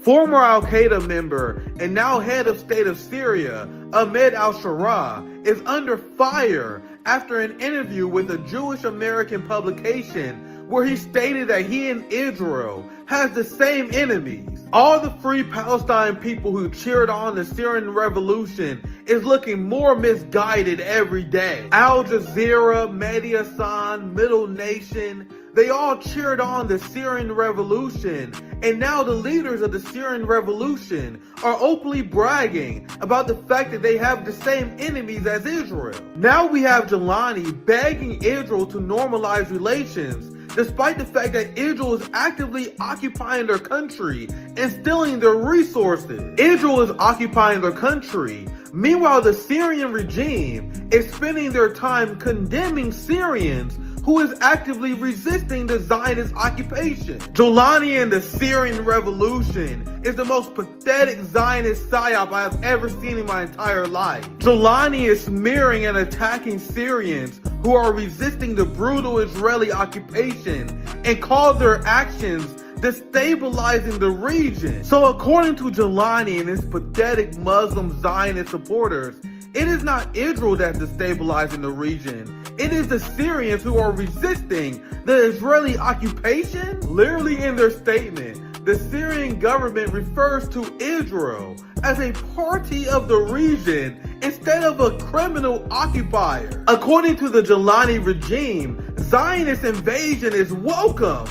Former Al-Qaeda member and now head of state of Syria, Ahmed al-Sharaa, is under fire after an interview with a Jewish American publication where he stated that he and Israel has the same enemies. All the Free Palestine people who cheered on the Syrian revolution is looking more misguided every day. Al Jazeera, Mediasan, Middle Nation, they all cheered on the Syrian revolution, and now the leaders of the Syrian revolution are openly bragging about the fact that they have the same enemies as Israel. Now we have Jelani begging Israel to normalize relations, despite the fact that Israel is actively occupying their country and stealing their resources. Israel is occupying their country. Meanwhile, the Syrian regime is spending their time condemning Syrians who is actively resisting the Zionist occupation. Jelani and the Syrian revolution is the most pathetic Zionist psyop I have ever seen in my entire life. Jelani is smearing and attacking Syrians who are resisting the brutal Israeli occupation and call their actions destabilizing the region. So according to Jelani and his pathetic Muslim Zionist supporters, it is not Israel that's destabilizing the region. It is the Syrians who are resisting the Israeli occupation. Literally in their statement, the Syrian government refers to Israel as a party of the region instead of a criminal occupier. According to the Jelani regime, Zionist invasion is welcome.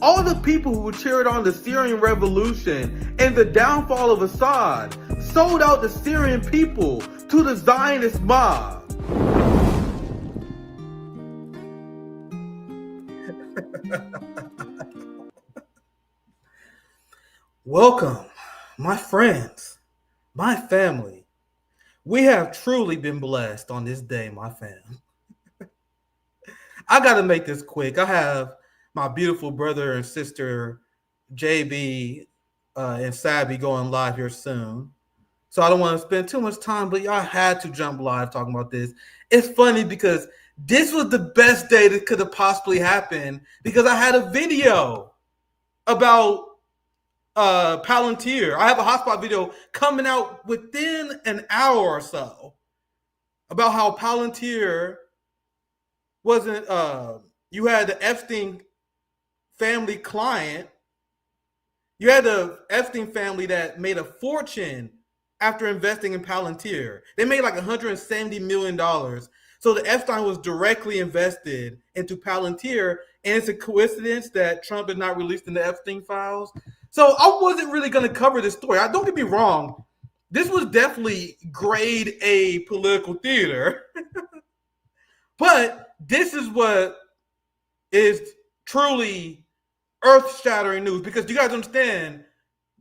All the people who cheered on the Syrian revolution and the downfall of Assad sold out the Syrian people to the Zionist mob. Welcome, my friends, my family. We have truly been blessed on this day, my fam. I got to make this quick. I have my beautiful brother and sister, JB and Sabby, going live here soon. So I don't want to spend too much time, but y'all had to jump live talking about this. It's funny because this was the best day that could have possibly happened because I had a video about Palantir. I have a hotspot video coming out within an hour or so about how Palantir wasn't, you had the Epstein family client. You had the Epstein family that made a fortune after investing in Palantir. They made like $170 million. So the Epstein was directly invested into Palantir, and it's a coincidence that Trump is not releasing the Epstein files. So I wasn't really going to cover this story. Don't get me wrong. This was definitely grade A political theater. But this is what is truly earth-shattering news, because you guys understand,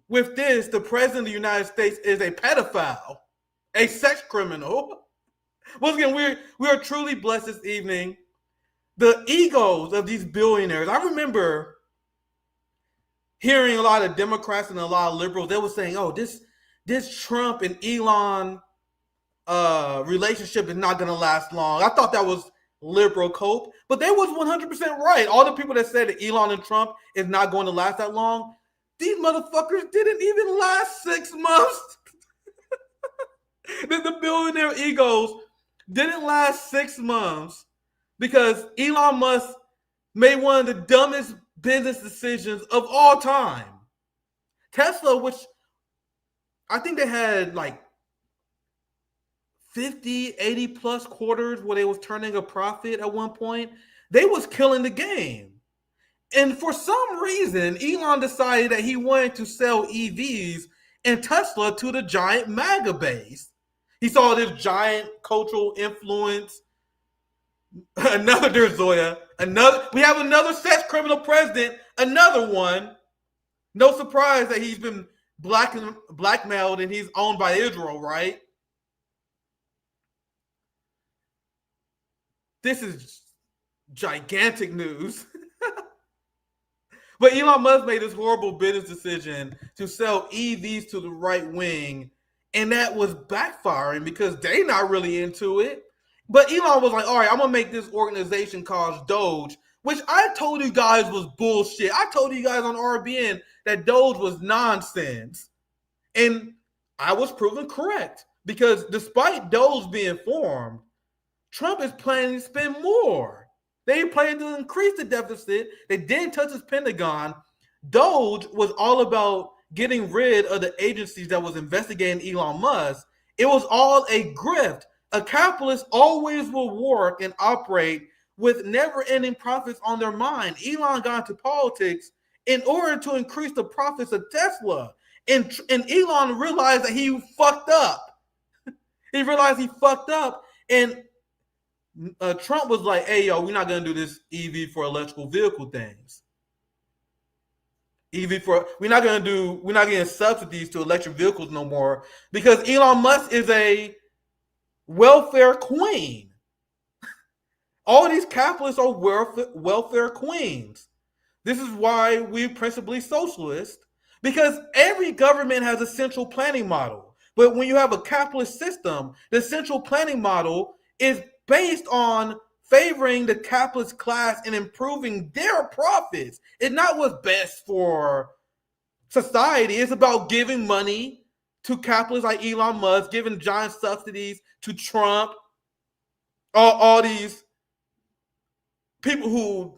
with this, the president of the United States is a pedophile, a sex criminal. Once again, we are truly blessed this evening. The egos of these billionaires. I remember hearing a lot of Democrats and a lot of liberals. They were saying, "Oh, this Trump and Elon relationship is not going to last long." I thought that was liberal cope, but they was 100% right. All the people that said that Elon and Trump is not going to last that long, these motherfuckers didn't even last 6 months. The billionaire egos didn't last 6 months because Elon Musk made one of the dumbest business decisions of all time. Tesla, which I think they had like 50, 80 plus quarters where they was turning a profit at one point, they was killing the game. And for some reason, Elon decided that he wanted to sell EVs and Tesla to the giant MAGA base. He saw this giant cultural influence. There's Zoya. We have another sex criminal president. Another one. No surprise that he's been blackmailed and he's owned by Israel, right? This is gigantic news. But Elon Musk made this horrible business decision to sell EVs to the right wing, and that was backfiring because they're not really into it. But Elon was like, all right, I'm going to make this organization called Doge, which I told you guys was bullshit. I told you guys on RBN that Doge was nonsense. And I was proven correct because despite Doge being formed, Trump is planning to spend more. They plan to increase the deficit. They didn't touch his Pentagon. Doge was all about getting rid of the agencies that was investigating Elon Musk. It was all a grift. A capitalist always will work and operate with never-ending profits on their mind. Elon got into politics in order to increase the profits of Tesla. And Elon realized that he fucked up. He realized he fucked up. And Trump was like, hey, yo, we're not going to do this EV for electrical vehicle things. We're not getting subsidies to electric vehicles no more because Elon Musk is a welfare queen. All these capitalists are welfare queens. This is why we're principally socialist, because every government has a central planning model. But when you have a capitalist system, the central planning model is based on favoring the capitalist class and improving their profits. It's not what's best for society. It's about giving money to capitalists like Elon Musk, giving giant subsidies to Trump, all these people who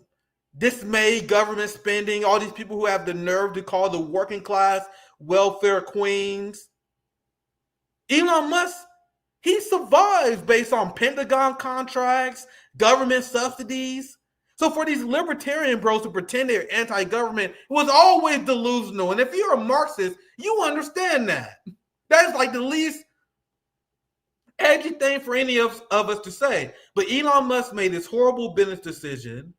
dismay government spending, all these people who have the nerve to call the working class welfare queens. Elon Musk, he survives based on Pentagon contracts, government subsidies. So for these libertarian bros to pretend they're anti-government, it was always delusional. And if you're a Marxist, you understand that. That is like the least edgy thing for any of us to say. But Elon Musk made this horrible business decision.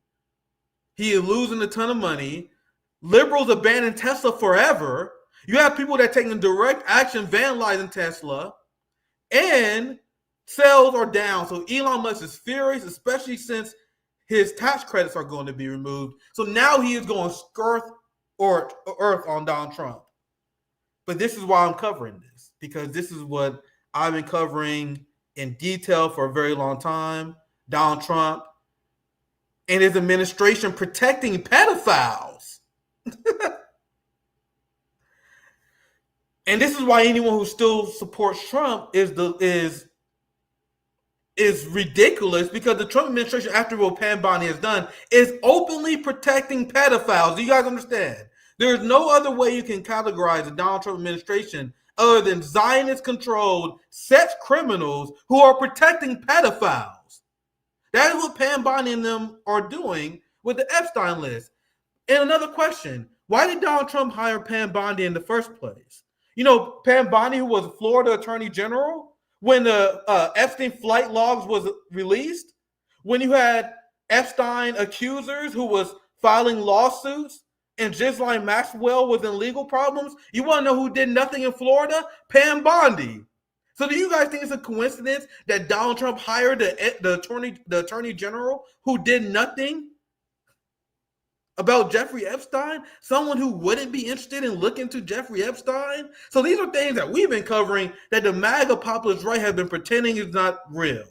He is losing a ton of money. Liberals abandon Tesla forever. You have people that are taking direct action vandalizing Tesla. And sales are down. So Elon Musk is furious, especially since his tax credits are going to be removed. So now he is going earth on Donald Trump. But this is why I'm covering this, because this is what I've been covering in detail for a very long time. Donald Trump and his administration protecting pedophiles. And this is why anyone who still supports Trump is ridiculous, because the Trump administration, after what Pam Bondi has done, is openly protecting pedophiles. Do you guys understand? There is no other way you can categorize the Donald Trump administration other than Zionist-controlled sex criminals who are protecting pedophiles. That is what Pam Bondi and them are doing with the Epstein list. And another question, why did Donald Trump hire Pam Bondi in the first place? You know, Pam Bondi, who was Florida Attorney General, when the Epstein flight logs was released, when you had Epstein accusers who was filing lawsuits, and Ghislaine Maxwell was in legal problems, you want to know who did nothing in Florida? Pam Bondi. So do you guys think it's a coincidence that Donald Trump hired the attorney general who did nothing about Jeffrey Epstein? Someone who wouldn't be interested in looking into Jeffrey Epstein? So these are things that we've been covering that the MAGA populist right have been pretending is not real.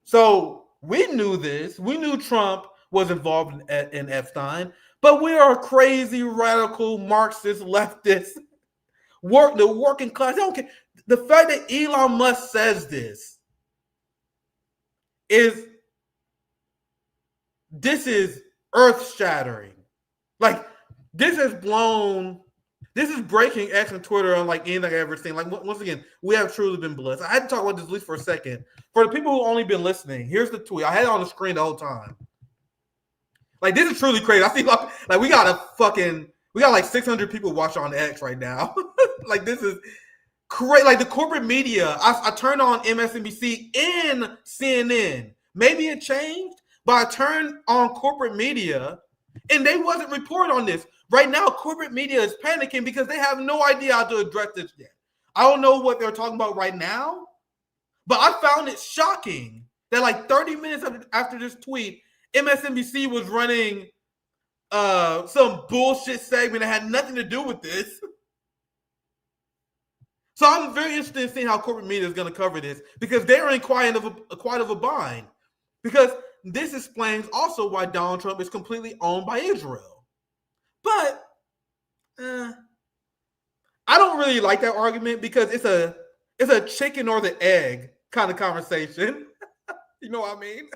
So we knew this. We knew Trump was involved in Epstein, but we are crazy, radical, Marxist, leftist, the working class. They don't care. The fact that Elon Musk says this is earth-shattering. Like, this is breaking X and Twitter unlike anything I've ever seen. Like, once again, we have truly been blessed. I had to talk about this at least for a second. For the people who only been listening, here's the tweet. I had it on the screen the whole time. Like, this is truly crazy. I see like we got like 600 people watching on X right now. Like, this is crazy. Like, the corporate media, I turned on MSNBC and CNN. Maybe it changed, but I turned on corporate media and they wasn't reporting on this. Right now, corporate media is panicking because they have no idea how to address this yet. I don't know what they're talking about right now, but I found it shocking that like 30 minutes after this tweet, MSNBC was running some bullshit segment that had nothing to do with this. So I'm very interested in seeing how corporate media is going to cover this, because they're in quite of a bind. Because this explains also why Donald Trump is completely owned by Israel. But I don't really like that argument because it's a chicken or the egg kind of conversation. You know what I mean?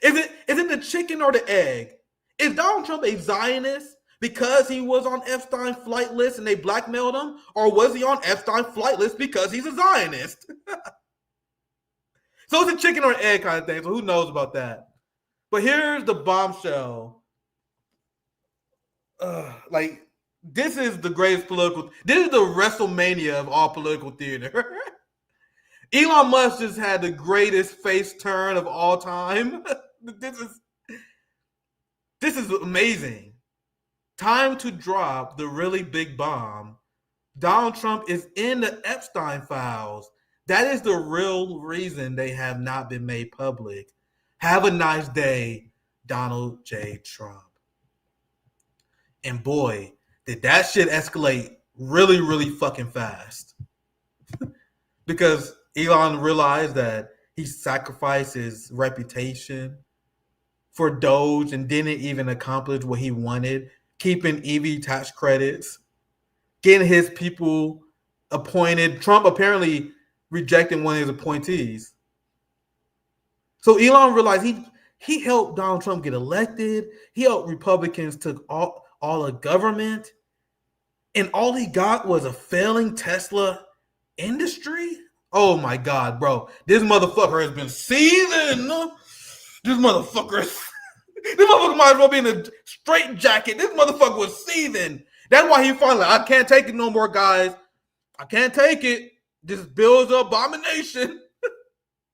Is it the chicken or the egg? Is Donald Trump a Zionist because he was on Epstein flight list and they blackmailed him? Or was he on Epstein flight list because he's a Zionist? So it's a chicken or an egg kind of thing. So who knows about that? But here's the bombshell. This is the greatest this is the WrestleMania of all political theater. Elon Musk just had the greatest face turn of all time. This is amazing. Time to drop the really big bomb. Donald Trump is in the Epstein files. That is the real reason they have not been made public. Have a nice day, Donald J. Trump. And boy, did that shit escalate really, really fucking fast. Because Elon realized that he sacrificed his reputation for Doge and didn't even accomplish what he wanted, keeping EV tax credits, getting his people appointed. Trump apparently rejecting one of his appointees. So Elon realized he helped Donald Trump get elected. He helped Republicans took all of government. And all he got was a failing Tesla industry. Oh my God, bro. This motherfucker has been seething. This motherfucker might as well be in a straight jacket. This motherfucker was seething. That's why he finally, I can't take it no more, guys. I can't take it. This bill is an abomination.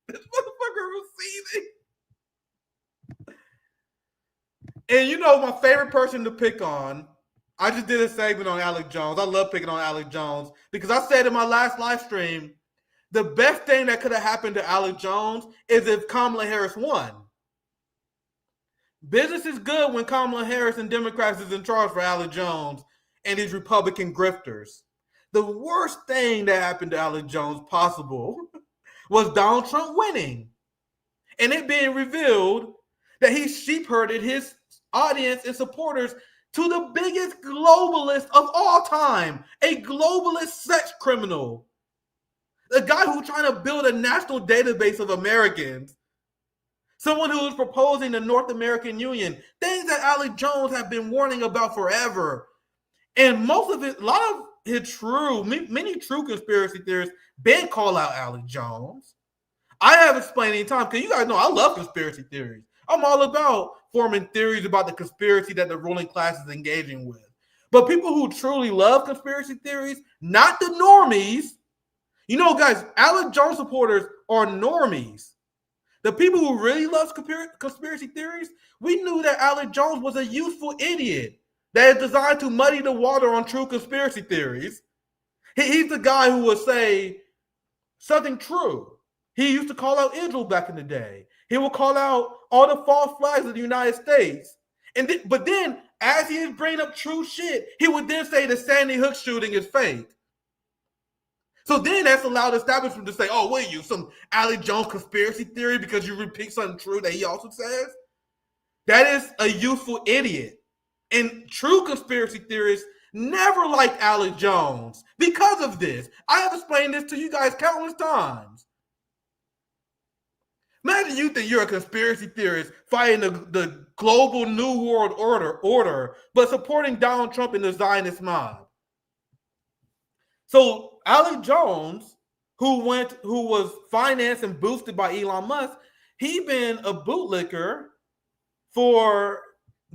This motherfucker was seething. And you know my favorite person to pick on, I just did a segment on Alec Jones. I love picking on Alec Jones because I said in my last live stream, the best thing that could have happened to Alec Jones is if Kamala Harris won. Business is good when Kamala Harris and Democrats is in charge for Alec Jones and these Republican grifters. The worst thing that happened to Alec Jones possible was Donald Trump winning. And it being revealed that he sheep-herded his audience and supporters to the biggest globalist of all time, a globalist sex criminal. A guy who's trying to build a national database of Americans. Someone who is proposing the North American Union. Things that Alec Jones have been warning about forever. And most of it, a lot of many true conspiracy theorists been call out Alec Jones. I have explained any time, because you guys know I love conspiracy theories. I'm all about forming theories about the conspiracy that the ruling class is engaging with. But people who truly love conspiracy theories, not the normies. You know, guys, Alec Jones supporters are normies. The people who really love conspiracy theories, we knew that Alec Jones was a useful idiot that is designed to muddy the water on true conspiracy theories. He's the guy who will say something true. He used to call out Israel back in the day. He will call out all the false flags of the United States. But then, as he is bringing up true shit, he would then say the Sandy Hook shooting is fake. So then that's allowed the establishment to say, oh, what are you, some Alec Jones conspiracy theory because you repeat something true that he also says? That is a useful idiot. And true conspiracy theorists never liked Alec Jones because of this. I have explained this to you guys countless times. Imagine you think you're a conspiracy theorist fighting the global new world order, but supporting Donald Trump and the Zionist mob. So Alec Jones, who was financed and boosted by Elon Musk, he been a bootlicker for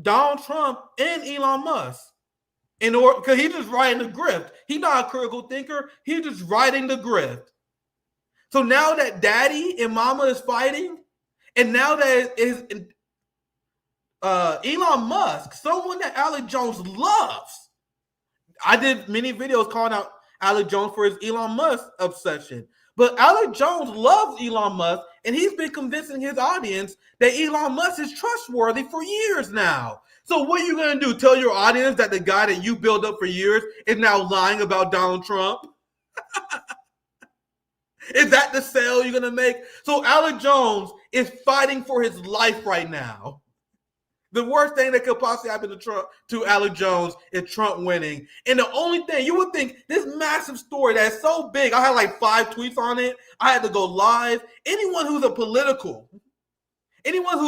Donald Trump and Elon Musk. Because he's just writing the grift. He's not a critical thinker. He's just writing the grift. So now that daddy and mama is fighting, and now that is Elon Musk, someone that Alec Jones loves. I did many videos calling out Alec Jones for his Elon Musk obsession. But Alec Jones loves Elon Musk, and he's been convincing his audience that Elon Musk is trustworthy for years now. So what are you going to do? Tell your audience that the guy that you built up for years is now lying about Donald Trump? Is that the sale you're going to make? So Alec Jones is fighting for his life right now. The worst thing that could possibly happen to Alec Jones is Trump winning. And the only thing, you would think, this massive story that's so big, I had like 5 tweets on it. I had to go live. Anyone who's politico, anyone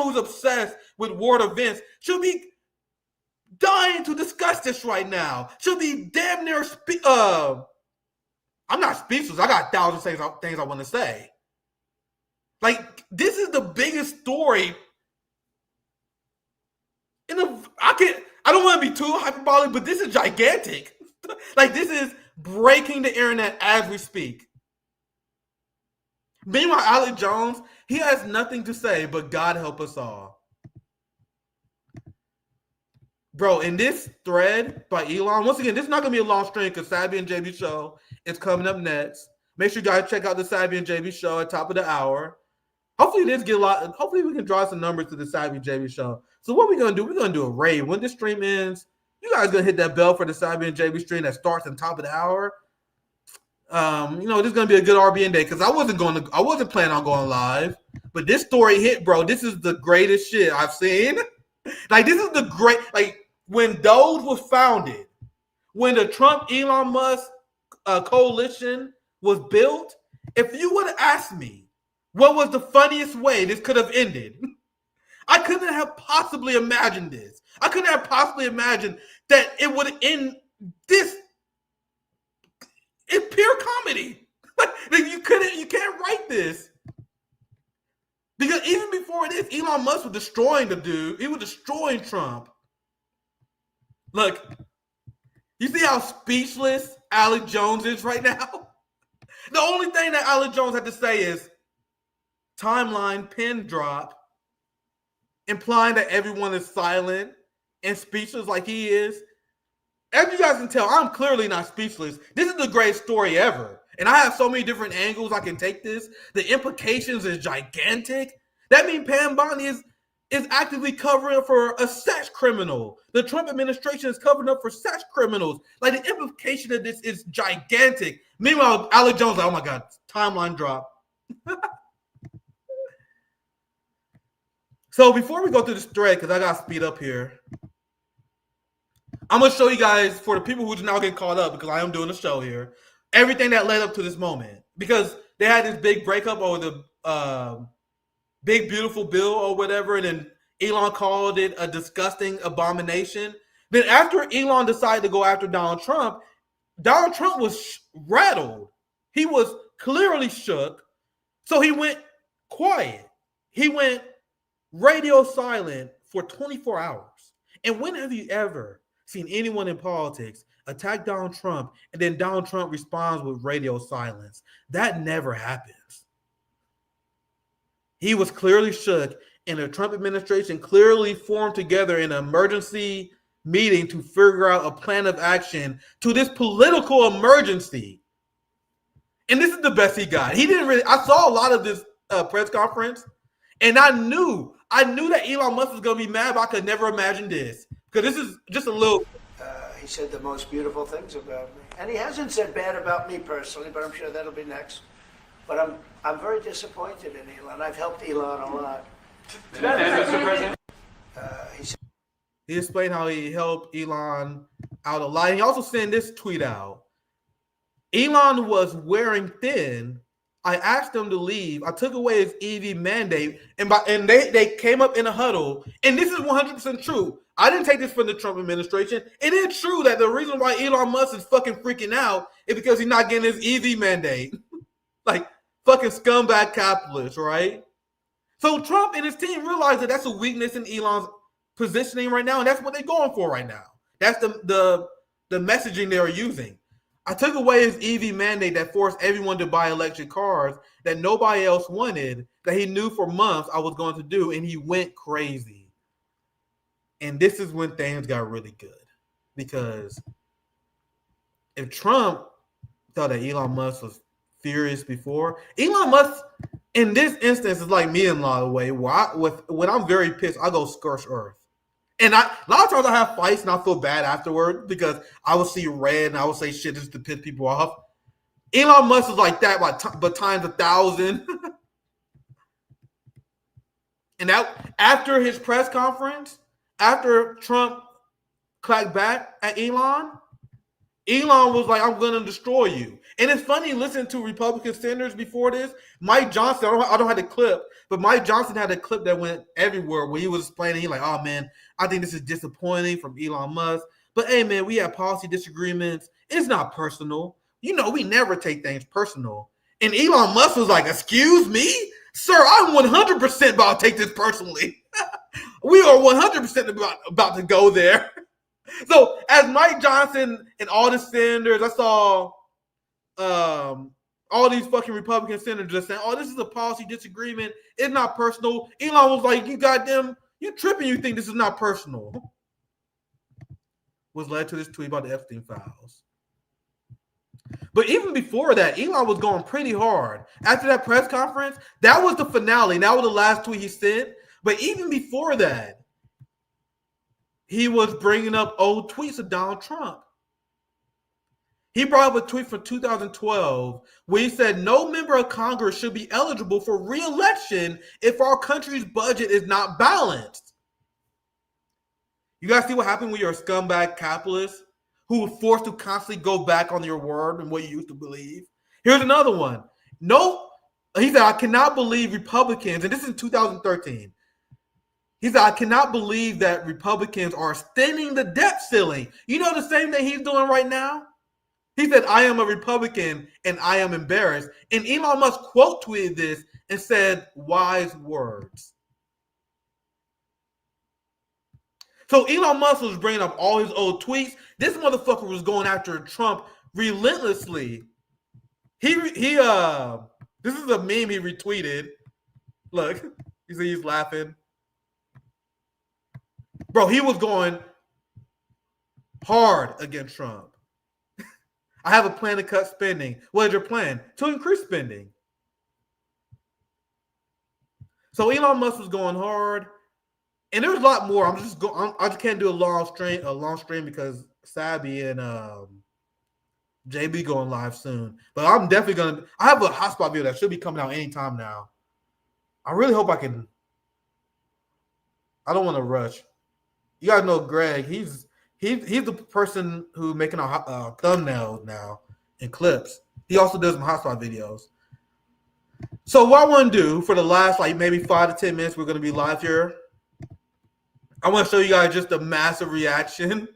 who's obsessed with world events should be dying to discuss this right now. Should be damn near I'm not speechless. I got thousands of things I want to say. Like, this is the biggest story. I don't want to be too hyperbolic, but this is gigantic. Like, this is breaking the internet as we speak. Meanwhile, Alec Jones, he has nothing to say, but God help us all. Bro, in this thread by Elon, once again, this is not going to be a long stream because Sabbian and JB show is coming up next. Make sure you guys check out the Sabbian and JB show at top of the hour. Hopefully this get a lot. Hopefully we can draw some numbers to the Sabbian and JB show. So what we're going to do, we're going to do a raid. When this stream ends, you guys going to hit that bell for the Sabbian and JB stream that starts on top of the hour. This is going to be a good RBN day because I wasn't planning on going live. But this story hit, bro. This is the greatest shit I've seen. Like, this is the great, like, when Doge was founded, when the Trump-Elon Musk coalition was built, if you would have asked me what was the funniest way this could have ended, I couldn't have possibly imagined this. I couldn't have possibly imagined that it would end this. It's pure comedy. Like, you can't write this. Because even before this, Elon Musk was destroying the dude. He was destroying Trump. Look, you see how speechless Alec Jones is right now? The only thing that Alec Jones had to say is timeline pin drop, implying that everyone is silent and speechless like he is. As you guys can tell, I'm clearly not speechless. This is the greatest story ever. And I have so many different angles I can take this. The implications is gigantic. That means Pam Bondi is actively covering up for a sex criminal. The Trump administration is covering up for sex criminals. Like, the implication of this is gigantic. Meanwhile, Alec Jones, like, oh my God, timeline drop. So before we go through this thread, because I got to speed up here, I'm going to show you guys, for the people who now get caught up, because I am doing a show here, everything that led up to this moment. Because they had this big breakup over the big beautiful bill or whatever, and then Elon called it a disgusting abomination. Then after Elon decided to go after Donald Trump was rattled. He was clearly shook. So he went quiet. He went radio silent for 24 hours. And when have you ever seen anyone in politics attack Donald Trump and then Donald Trump responds with radio silence? That never happens. He was clearly shook, and the Trump administration clearly formed together an emergency meeting to figure out a plan of action to this political emergency. And this is the best he got. I saw a lot of this press conference, and I knew that Elon Musk was going to be mad, but I could never imagine this. Because this is just a little... He said the most beautiful things about me. And he hasn't said bad about me personally, but I'm sure that'll be next. But I'm very disappointed in Elon. I've helped Elon a lot. Mr. President. He explained how he helped Elon out a lot. He also sent this tweet out. Elon was wearing thin. I asked him to leave. I took away his EV mandate, and they came up in a huddle. And this is 100% true. I didn't take this from the Trump administration. It is true that the reason why Elon Musk is fucking freaking out is because he's not getting his EV mandate. Like, fucking scumbag capitalist, right? So Trump and his team realized that that's a weakness in Elon's positioning right now, and that's what they're going for right now. That's the messaging they're using. I took away his EV mandate that forced everyone to buy electric cars that nobody else wanted, that he knew for months I was going to do, and he went crazy. And this is when things got really good. Because if Trump thought that Elon Musk was furious before, Elon Musk, in this instance, is like me in a lot of ways. When I'm very pissed, I go scorch earth. And a lot of times I have fights and I feel bad afterward because I will see red and I will say shit just to piss people off. Elon Musk is like that, but times 1,000. And that after his press conference, after Trump clapped back at Elon was like, "I'm going to destroy you." And it's funny listening to Republican senators before this. Mike Johnson, I don't have the clip, but Mike Johnson had a clip that went everywhere where he was explaining, he's like, "Oh man, I think this is disappointing from Elon Musk. But hey man, we have policy disagreements. It's not personal. You know, we never take things personal." And Elon Musk was like, "Excuse me? Sir, I'm 100% about to take this personally." We are 100% about to go there. So as Mike Johnson and all the senators, I saw all these fucking Republican senators just saying, "Oh, this is a policy disagreement. It's not personal." Elon was like, you tripping, you think this is not personal. Was led to this tweet about the Epstein files. But even before that, Elon was going pretty hard. After that press conference, that was the finale. That was the last tweet he sent. But even before that, he was bringing up old tweets of Donald Trump. He brought up a tweet from 2012 where he said no member of Congress should be eligible for re-election if our country's budget is not balanced. You guys see what happened when you're a scumbag capitalist who was forced to constantly go back on your word and what you used to believe? Here's another one. No, he said, "I cannot believe Republicans," and this is in 2013. He said, "I cannot believe that Republicans are extending the debt ceiling." You know the same thing he's doing right now? He said, "I am a Republican and I am embarrassed." And Elon Musk quote tweeted this and said, "Wise words." So Elon Musk was bringing up all his old tweets. This motherfucker was going after Trump relentlessly. This is a meme he retweeted. Look, you see he's laughing. Bro, he was going hard against Trump. "I have a plan to cut spending." What is your plan? To increase spending. So Elon Musk was going hard. And there's a lot more. I just can't do a long stream because Sabbian and JB going live soon. But I'm definitely I have a hotspot video that should be coming out anytime now. I really hope I can. I don't want to rush. You guys know Greg. He's the person who's making our thumbnails now and clips. He also does some hotspot videos. So what I want to do for the last maybe 5 to 10 minutes, we're going to be live here. I want to show you guys just the massive reaction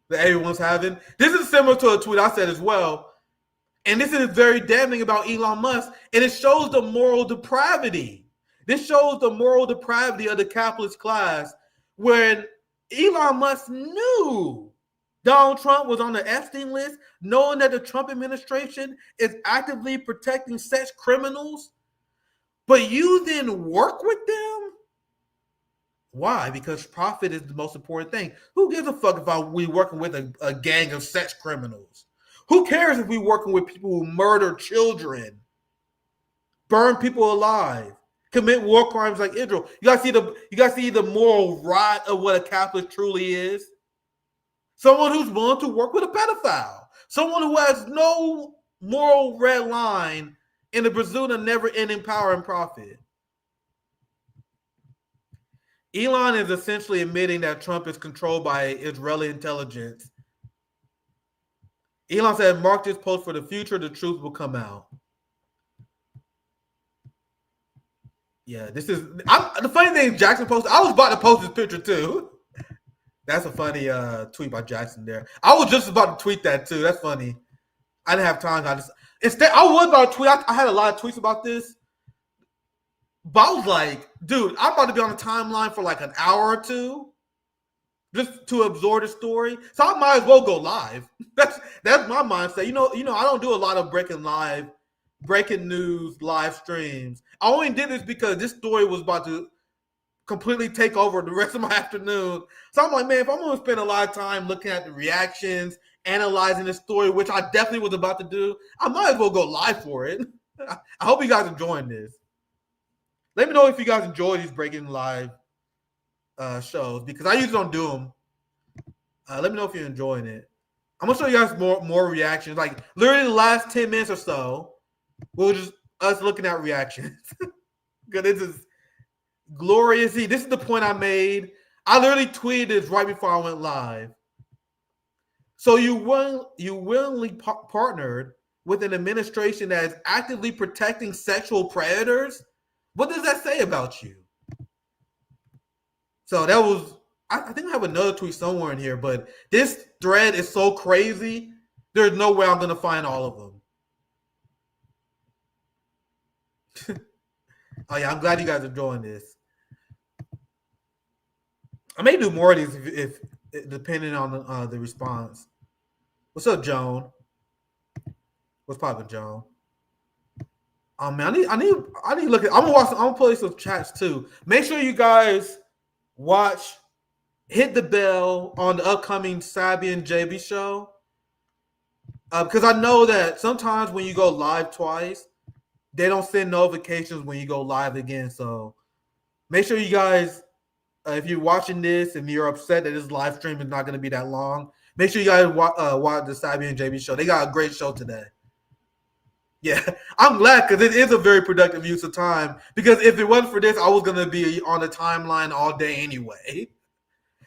that everyone's having. This is similar to a tweet I said as well. And this is very damning about Elon Musk. And it shows the moral depravity. This shows the moral depravity of the capitalist class when Elon Musk knew Donald Trump was on the Epstein list, knowing that the Trump administration is actively protecting sex criminals. But you then work with them? Why? Because profit is the most important thing. Who gives a fuck if we working with a gang of sex criminals? Who cares if we working with people who murder children, burn people alive, commit war crimes like Israel? You guys see the moral rot of what a capitalist truly is. Someone who's willing to work with a pedophile. Someone who has no moral red line in the pursuit of never-ending power and profit. Elon is essentially admitting that Trump is controlled by Israeli intelligence. Elon said, "Mark this post for the future. The truth will come out." Yeah, this is the funny thing. Jackson posted. I was about to post this picture too. That's a funny tweet by Jackson there. I was just about to tweet that too. That's funny. I didn't have time. I was about to tweet. I had a lot of tweets about this. But I was like, dude, I'm about to be on the timeline for like an hour or two just to absorb the story. So I might as well go live. That's my mindset. You know, I don't do a lot of breaking news live streams. I only did this because this story was about to completely take over the rest of my afternoon. So I'm like, man, if I'm going to spend a lot of time looking at the reactions, analyzing the story, which I definitely was about to do, I might as well go live for it. I hope you guys are enjoying this. Let me know if you guys enjoy these breaking live shows because I usually don't do them. Let me know if you're enjoying it. I'm gonna show you guys more reactions. Like literally the last 10 minutes or so, we'll just us looking at reactions. Because this is glorious. See, this is the point I made. I literally tweeted this right before I went live. So you willingly partnered with an administration that is actively protecting sexual predators? What does that say about you? So that was, I think I have another tweet somewhere in here, but this thread is so crazy, there's no way I'm going to find all of them. Oh yeah, I'm glad you guys are enjoying this. I may do more of these if depending on the response. What's up, Joan? What's poppin', Joan? Oh man, I need to look at. I'm gonna play some chats too. Make sure you guys hit the bell on the upcoming Sabbian and JB show. Because I know that sometimes when you go live twice, they don't send notifications when you go live again. So make sure you guys, if you're watching this and you're upset that this live stream is not going to be that long, make sure you guys watch the Sabbian and JB show. They got a great show today. Yeah, I'm glad because it is a very productive use of time. Because if it wasn't for this, I was going to be on the timeline all day anyway.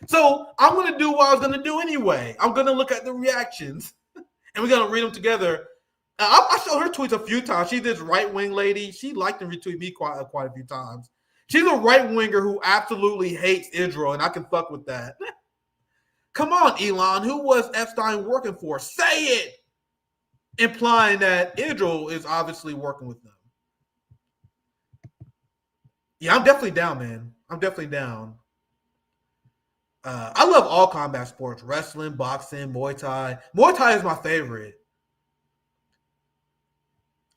So I'm going to do what I was going to do anyway. I'm going to look at the reactions. And we're going to read them together. I showed her tweets a few times. She's this right-wing lady. She liked and retweet me quite a few times. She's a right-winger who absolutely hates Israel, and I can fuck with that. Come on, Elon. Who was Epstein working for? Say it! Implying that Israel is obviously working with them. Yeah, I'm definitely down, man. I'm definitely down. I love all combat sports. Wrestling, boxing, Muay Thai. Muay Thai is my favorite.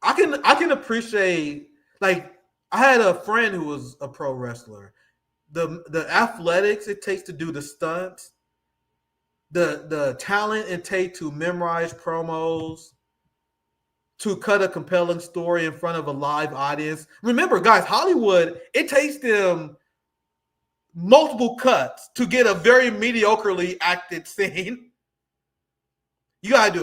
I can appreciate, like, I had a friend who was a pro wrestler. The athletics it takes to do the stunts, the talent it takes to memorize promos, to cut a compelling story in front of a live audience. Remember, guys, Hollywood, it takes them multiple cuts to get a very mediocrely acted scene. You got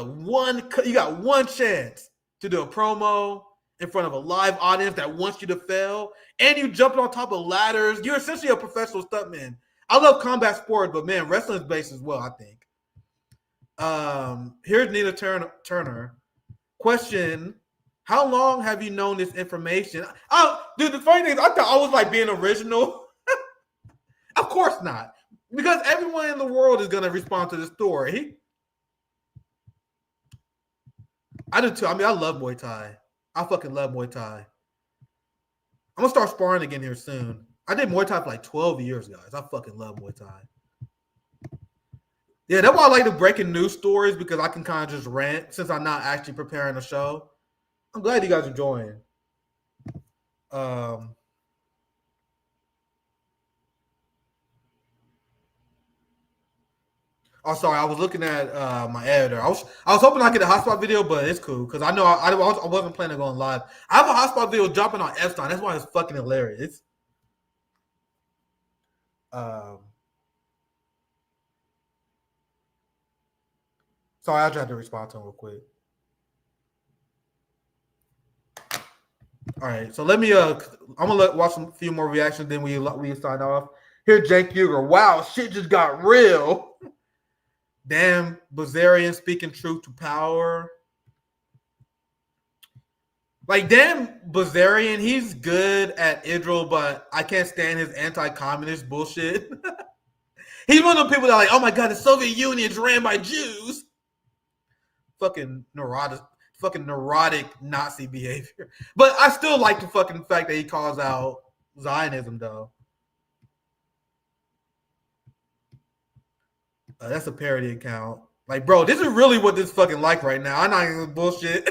one chance to do a promo in front of a live audience that wants you to fail, and you jumping on top of ladders. You're essentially a professional stuntman. I love combat sports, but man, wrestling is based as well, I think. Here's Nina Turner. Question: how long have you known this information? Dude, the funny thing is, I thought I was like being original. Of course not, because everyone in the world is gonna respond to the story. I do too. I mean, I love Muay Thai. I fucking love Muay Thai. I'm gonna start sparring again here soon. I did Muay Thai for like 12 years, guys. I fucking love Muay Thai. Yeah, that's why I like the breaking news stories, because I can kind of just rant since I'm not actually preparing a show. I'm glad you guys are enjoying. Oh, sorry. I was looking at my editor. I was hoping I get a hotspot video, but it's cool because I know I wasn't planning on going live. I have a hotspot video jumping on Epstein. That's why it's fucking hilarious. Sorry, I tried to respond to him real quick. All right, so let me. I'm gonna watch a few more reactions, then we sign off. Here, Jake Huger. Wow, shit just got real. Damn, Bazarian speaking truth to power. Like, damn, Bazarian, he's good at Israel, but I can't stand his anti-communist bullshit. He's one of the people that are like, oh my god, the Soviet Union is ran by Jews. Fucking neurotic Nazi behavior. But I still like the fucking fact that he calls out Zionism, though. That's a parody account. Like, bro, this is really what this fucking like right now. I'm not even bullshit.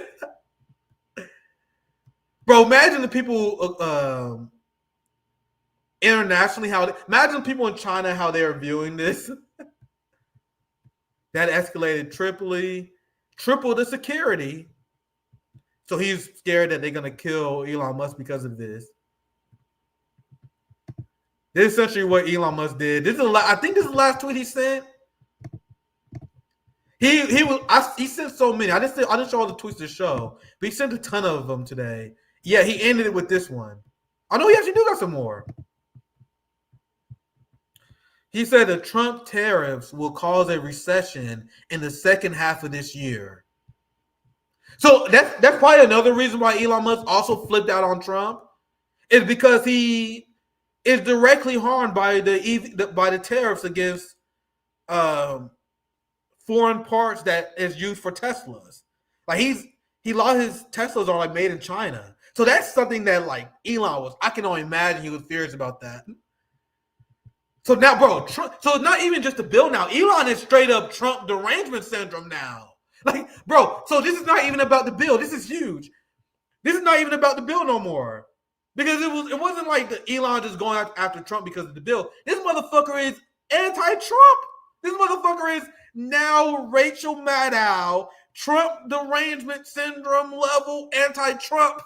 Bro, imagine the people internationally imagine people in China how they're viewing this. That escalated triple the security. So he's scared that they're gonna kill Elon Musk because of this. This is essentially what Elon Musk did. I think this is the last tweet he sent. He sent so many. I didn't show all the tweets to show, but he sent a ton of them today. Yeah, he ended it with this one. I know he actually do got some more. He said the Trump tariffs will cause a recession in the second half of this year. So that's probably another reason why Elon Musk also flipped out on Trump, is because he is directly harmed by the tariffs against foreign parts that is used for Teslas. Like a lot of his Teslas are like made in China. So that's something that like Elon was. I can only imagine he was furious about that. So now, bro, Trump, so it's not even just a bill now. Elon is straight up Trump derangement syndrome now. Like, bro, so this is not even about the bill. This is huge. This is not even about the bill no more. Because it wasn't like the Elon just going after Trump because of the bill. This motherfucker is anti-Trump. This motherfucker is now Rachel Maddow, Trump derangement syndrome level anti-Trump.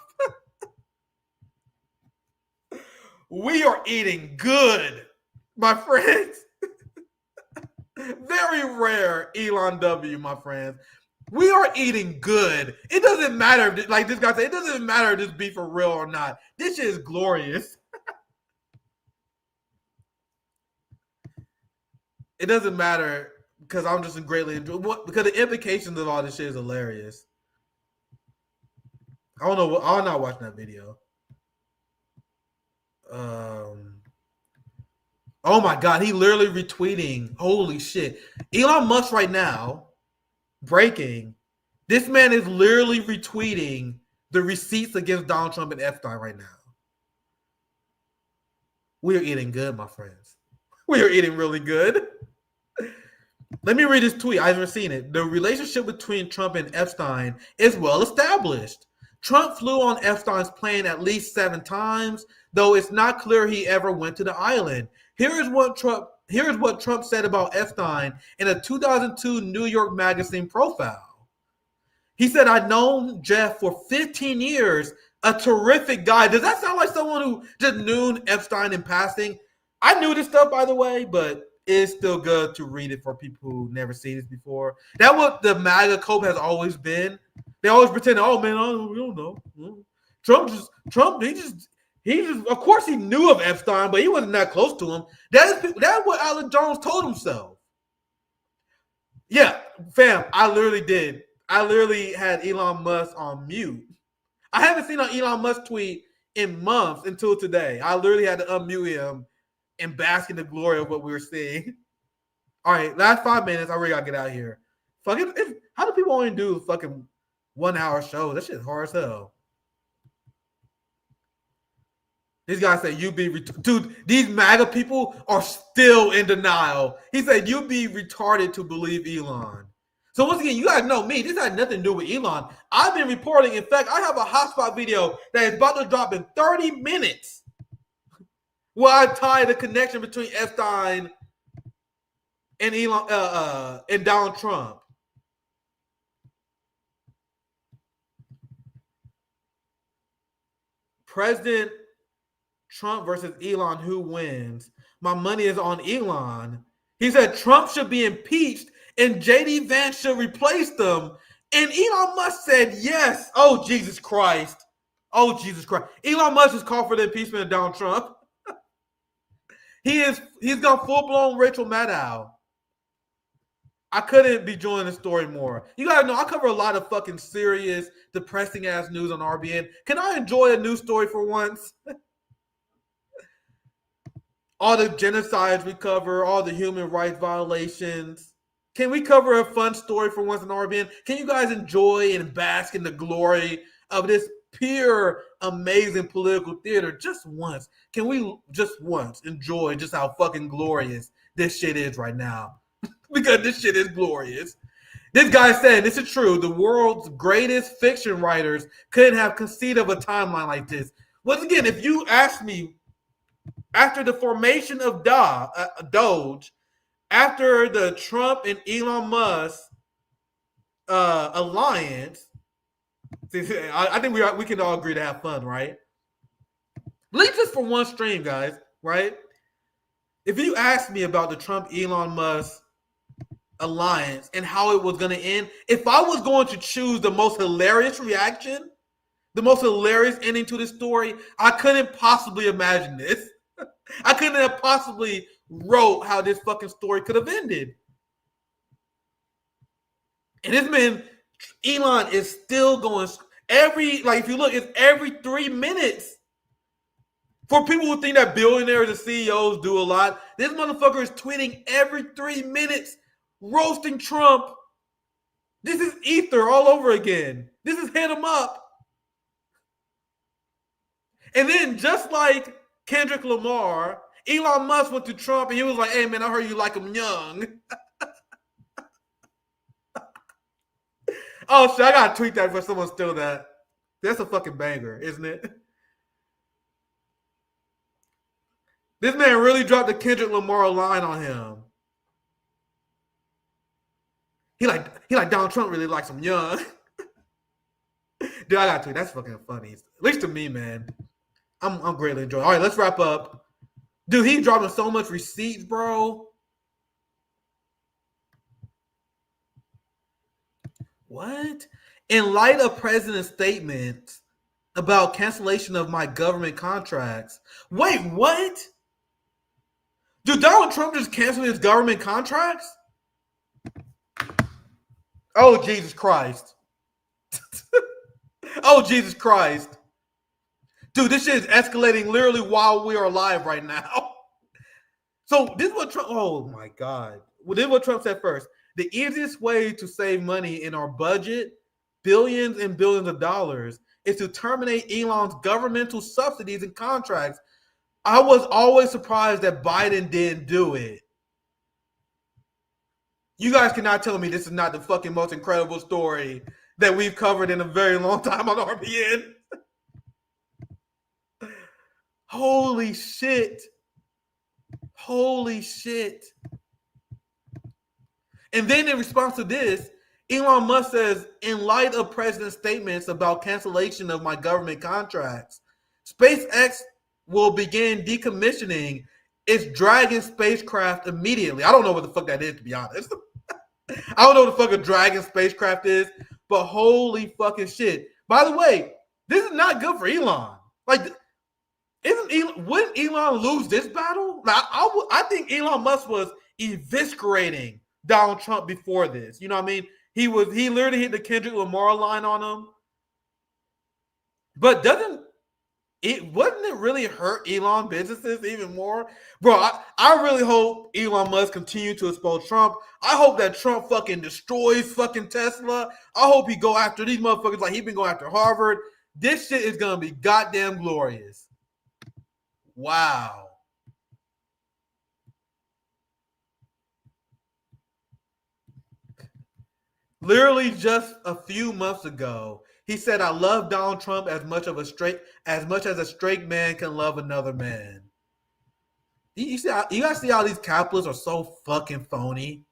We are eating good, my friends. Very rare Elon W, my friends. We are eating good. It doesn't matter, like this guy said, it doesn't matter if this beef for real or not. This shit is glorious. It doesn't matter because I'm just greatly enjoying because the implications of all this shit is hilarious. I don't know. I'm not watching that video. Oh my god, he literally retweeting. Holy shit. Elon Musk right now, breaking. This man is literally retweeting the receipts against Donald Trump and Epstein right now. We are eating good, my friends. We are eating really good. Let me read this tweet. I haven't seen it. The relationship between Trump and Epstein is well established. Trump flew on Epstein's plane at least 7 times, though it's not clear he ever went to the island. Here is what Trump said about Epstein in a 2002 New York Magazine profile. He said, "I've known Jeff for 15 years, a terrific guy." Does that sound like someone who just knew Epstein in passing? I knew this stuff, by the way, but it's still good to read it for people who never seen this before. That's what the MAGA cope has always been. They always pretend, oh man, we don't know. Trump, of course he knew of Epstein, but he wasn't that close to him. That's what Alec Jones told himself. Yeah, fam, I literally did. I literally had Elon Musk on mute. I haven't seen an Elon Musk tweet in months until today. I literally had to unmute him and bask in the glory of what we were seeing. All right, last 5 minutes. I really gotta get out of here. Fucking, how do people only do fucking 1 hour shows? That shit's hard as hell. These guys say dude, these MAGA people are still in denial. He said you'd be retarded to believe Elon. So once again, you guys know me. This had nothing to do with Elon. I've been reporting. In fact, I have a hotspot video that is about to drop in 30 minutes where I tie the connection between Epstein and Elon and Donald Trump. President Trump versus Elon, who wins? My money is on Elon. He said Trump should be impeached and JD Vance should replace them. And Elon Musk said yes. Oh, Jesus Christ. Oh, Jesus Christ. Elon Musk has called for the impeachment of Donald Trump. He's gone full-blown Rachel Maddow. I couldn't be enjoying the story more. You gotta know, I cover a lot of fucking serious, depressing-ass news on RBN. Can I enjoy a news story for once? All the genocides we cover, all the human rights violations. Can we cover a fun story for once in RBN? Can you guys enjoy and bask in the glory of this pure, amazing political theater just once? Can we just once enjoy just how fucking glorious this shit is right now? Because this shit is glorious. This guy said, this is true, the world's greatest fiction writers couldn't have conceived of a timeline like this. Once again, if you ask me, after the formation of Doge, after the Trump and Elon Musk alliance, I think we can all agree to have fun, right? Leave this for one stream, guys, right? If you ask me about the Trump Elon Musk alliance and how it was going to end, if I was going to choose the most hilarious reaction, the most hilarious ending to this story, I couldn't possibly imagine this. I couldn't have possibly wrote how this fucking story could have ended. And this man, Elon, is still going if you look, it's every 3 minutes. For people who think that billionaires and CEOs do a lot, this motherfucker is tweeting every 3 minutes, roasting Trump. This is Ether all over again. This is hit him up. And then just like Kendrick Lamar, Elon Musk went to Trump and he was like, hey man, I heard you like him young. Oh shit, I gotta tweet that for someone steal that. That's a fucking banger, isn't it? This man really dropped the Kendrick Lamar line on him. He like Donald Trump really likes him young. Dude, I gotta tweet. That's fucking funny. At least to me, man. I'm greatly enjoying. All right, let's wrap up. Dude, he dropping so much receipts, bro. What? In light of president's statements about cancellation of my government contracts. Wait, what? Dude, Donald Trump just canceled his government contracts? Oh, Jesus Christ. Oh, Jesus Christ. Dude, this shit is escalating literally while we are live right now. So this is what Trump, oh my God. Well, this is what Trump said first. The easiest way to save money in our budget, billions and billions of dollars, is to terminate Elon's governmental subsidies and contracts. I was always surprised that Biden didn't do it. You guys cannot tell me this is not the fucking most incredible story that we've covered in a very long time on RBN. Holy shit. Holy shit. And then in response to this, Elon Musk says, in light of president's statements about cancellation of my government contracts, SpaceX will begin decommissioning its Dragon spacecraft immediately. I don't know what the fuck that is, to be honest. I don't know what the fuck a Dragon spacecraft is, but holy fucking shit. By the way, this is not good for Elon. Like, wouldn't Elon lose this battle? Like, I think Elon Musk was eviscerating Donald Trump before this. You know what I mean? He literally hit the Kendrick Lamar line on him. But wouldn't it really hurt Elon businesses even more? Bro, I really hope Elon Musk continue to expose Trump. I hope that Trump fucking destroys fucking Tesla. I hope he go after these motherfuckers like he been going after Harvard. This shit is going to be goddamn glorious. Wow. Literally just a few months ago, he said, I love Donald Trump as much as a straight man can love another man. You guys see how these capitalists are so fucking phony?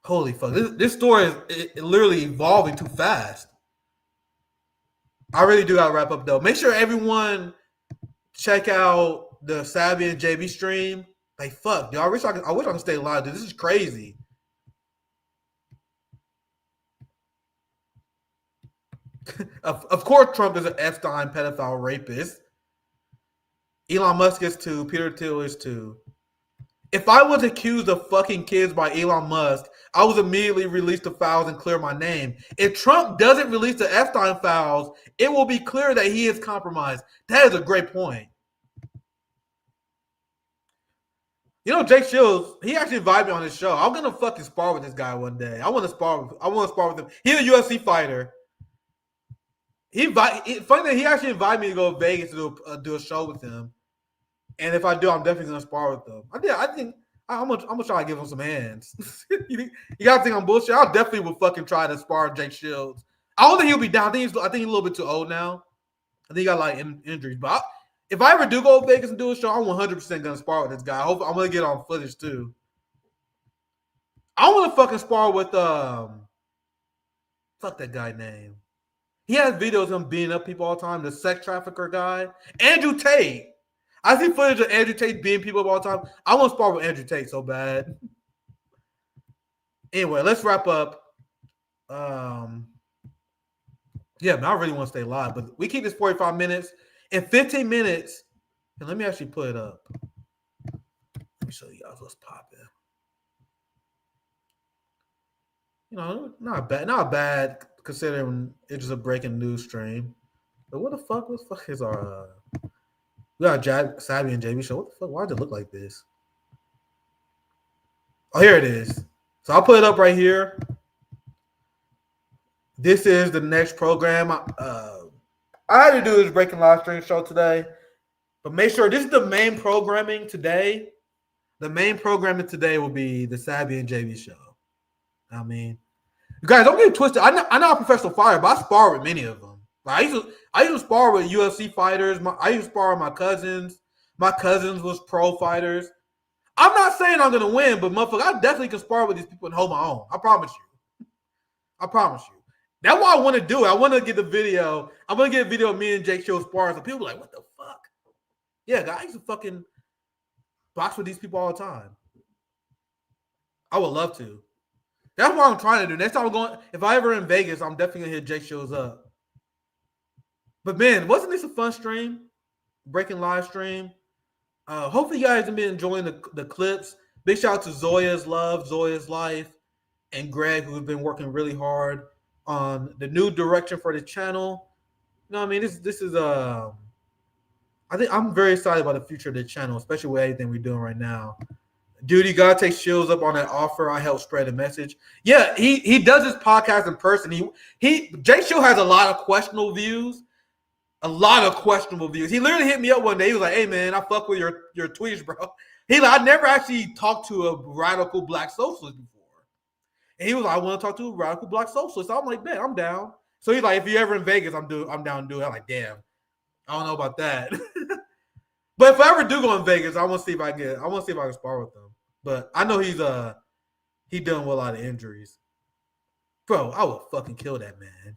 Holy fuck. This story is literally evolving too fast. I really do gotta wrap up though. Make sure everyone check out the Sabbian and JB stream. Like fuck, dude, I wish I could stay alive, dude. This is crazy. Of course, Trump is an Epstein pedophile rapist. Elon Musk is too. Peter Thiel is too. If I was accused of fucking kids by Elon Musk, I was immediately release the files and clear my name. If Trump doesn't release the Epstein files, it will be clear that he is compromised. That is a great point. You know, Jake Shields, he actually invited me on his show. I'm gonna fucking spar with this guy one day. I want to spar with him. He's a UFC fighter. Funny that he actually invited me to go to Vegas to do a show with him. And if I do, I'm definitely gonna spar with him. I think I'm gonna try to give him some hands. You gotta think I'm bullshit. I definitely would fucking try to spar Jake Shields. I don't think he'll be down. I think he's a little bit too old now. I think he got like injuries. But if I ever do go to Vegas and do a show, I'm 100% gonna spar with this guy. I hope I'm gonna get on footage too. I want to fucking spar with fuck that guy name. He has videos of him beating up people all the time. The sex trafficker guy, Andrew Tate. I see footage of Andrew Tate beating people up all the time. I want to spar with Andrew Tate so bad. Anyway, let's wrap up. Yeah, man, I really want to stay live, but we keep this 45 minutes. In 15 minutes, and let me actually put it up. Let me show you guys what's popping. You know, not bad considering it's just a breaking news stream. But what the fuck is our we got Sabbian and JB show? What the fuck? Why does it look like this? Oh, here it is. So I'll put it up right here. This is the next program. I had to do this breaking live stream show today, but make sure this is the main programming today. The main programming today will be the Sabbian and JB show. I mean, you guys don't get it twisted. I'm not a professional fighter, but I spar with many of them. Like, I used to spar with UFC fighters. I used to spar with my cousins. My cousins was pro fighters. I'm not saying I'm gonna win, but motherfucker, I definitely can spar with these people and hold my own. I promise you. I promise you. That's why I want to do it. I want to get the video. I'm gonna get a video of me and Jake show spars, and people are like, what the fuck? Yeah, guys, I used to fucking box with these people all the time. I would love to. That's what I'm trying to do. Next time I'm going, if I ever in Vegas, I'm definitely gonna hit Jake shows up. But man, wasn't this a fun stream? Breaking live stream. Hopefully you guys have been enjoying the clips. Big shout out to Zoya's Love, Zoya's Life, and Greg, who've been working really hard on the new direction for the channel. You know what I mean? This is I think I'm very excited about the future of the channel, especially with everything we're doing right now. Dude, you gotta take Shields up on that offer. I help spread the message. Yeah, he does his podcast in person. Jay Shield has a lot of questionable views. A lot of questionable views. He literally hit me up one day. He was like, "Hey man, I fuck with your tweets, bro." He like, I never actually talked to a radical black socialist before. And he was like, I want to talk to a radical black socialist. So I'm like, man, I'm down. So he's like, if you're ever in Vegas, I'm down to do it. I'm like, damn, I don't know about that. But if I ever do go in Vegas, I want to see if I can spar with him. But I know he's dealing with a lot of injuries. Bro, I would fucking kill that man.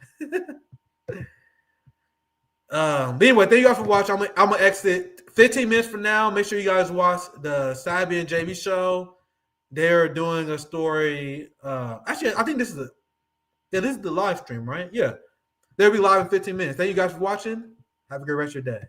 But anyway, thank you guys for watching. I'm gonna exit 15 minutes from now. Make sure you guys watch the Sabbian and JB show. They're doing a story. Actually, I think this is the live stream, right? Yeah, they'll be live in 15 minutes. Thank you guys for watching. Have a good rest of your day.